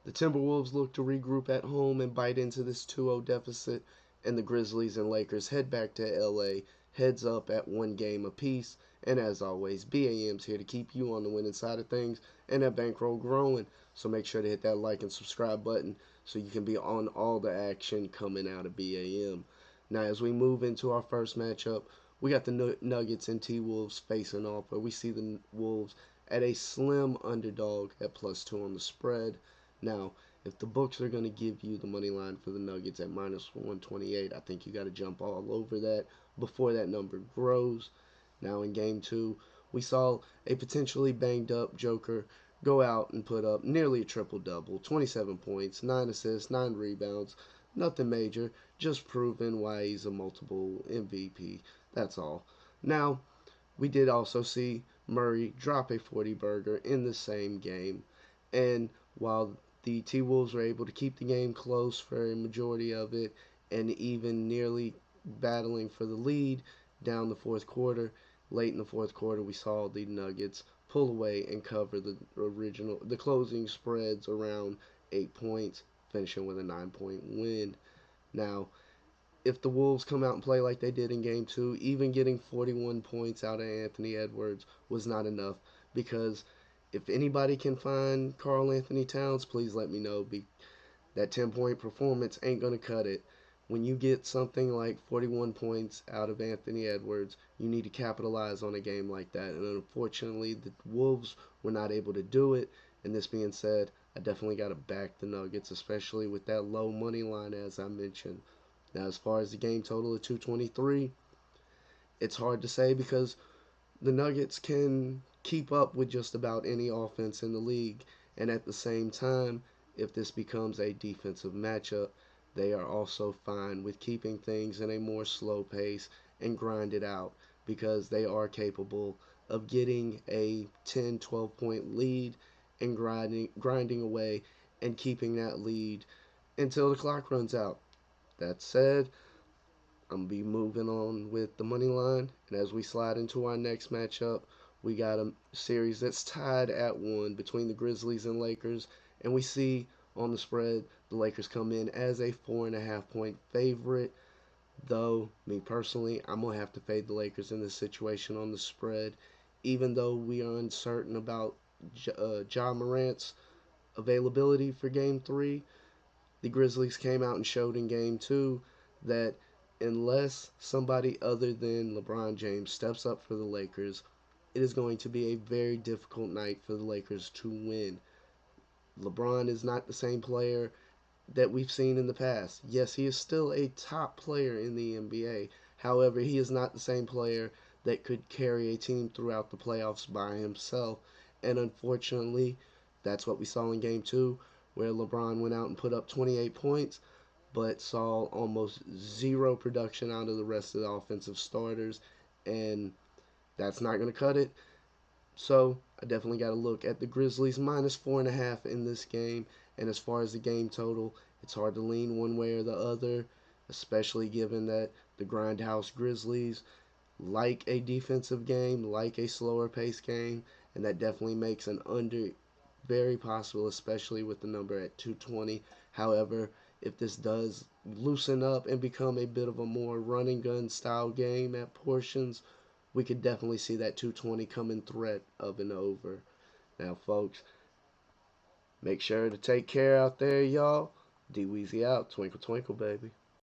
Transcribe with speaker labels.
Speaker 1: The Timberwolves look to regroup at home and bite into this 2-0 deficit, and the Grizzlies and Lakers head back to LA, heads up at one game apiece. And as always, BAM's here to keep you on the winning side of things and that bankroll growing. So make sure to hit that like and subscribe button so you can be on all the action coming out of BAM. Now, as we move into our first matchup, we got the Nuggets and T-Wolves facing off, where we see the Wolves at a slim underdog at +2 on the spread. Now, if the books are going to give you the money line for the Nuggets at -128, I think you got to jump all over that before that number grows. Now, in game two, we saw a potentially banged up Joker go out and put up nearly a triple double, 27 points, 9 assists, 9 rebounds. Nothing major, just proving why he's a multiple MVP. That's all. Now, we did also see Murray drop a 40 burger in the same game. And while the T Wolves were able to keep the game close for a majority of it and even nearly battling for the lead down the fourth quarter, late in the fourth quarter, we saw the Nuggets pull away and cover the closing spreads around 8 points, finishing with a 9 point win. Now, if the Wolves come out and play like they did in game two, even getting 41 points out of Anthony Edwards was not enough, because if anybody can find Karl Anthony Towns, please let me know. That 10-point performance ain't going to cut it. When you get something like 41 points out of Anthony Edwards, you need to capitalize on a game like that. And unfortunately, the Wolves were not able to do it. And this being said, I definitely got to back the Nuggets, especially with that low money line, as I mentioned. Now, as far as the game total of 223, it's hard to say because the Nuggets can keep up with just about any offense in the league. And at the same time, if this becomes a defensive matchup, they are also fine with keeping things in a more slow pace and grind it out, because they are capable of getting a 10, 12 point lead and grinding away and keeping that lead until the clock runs out. That said, I'm going to be moving on with the money line. And as we slide into our next matchup, we got a series that's tied at 1 between the Grizzlies and Lakers. And we see on the spread the Lakers come in as a 4.5 point favorite. Though, me personally, I'm going to have to fade the Lakers in this situation on the spread. Even though we are uncertain about Ja Morant's availability for game 3, the Grizzlies came out and showed in game 2 that unless somebody other than LeBron James steps up for the Lakers, it is going to be a very difficult night for the Lakers to win. LeBron is not the same player that we've seen in the past. Yes, he is still a top player in the NBA. However, he is not the same player that could carry a team throughout the playoffs by himself. And unfortunately, that's what we saw in game 2, where LeBron went out and put up 28 points, but saw almost zero production out of the rest of the offensive starters, and that's not going to cut it. So I definitely got to look at the Grizzlies -4.5 in this game. And as far as the game total, it's hard to lean one way or the other, especially given that the Grindhouse Grizzlies like a defensive game, like a slower pace game, and that definitely makes an under very possible, especially with the number at 220. However, if this does loosen up and become a bit of a more running gun style game at portions, we could definitely see that 220 come in threat of an over. Now, folks, make sure to take care out there, y'all. D Weezy out. Twinkle, twinkle, baby.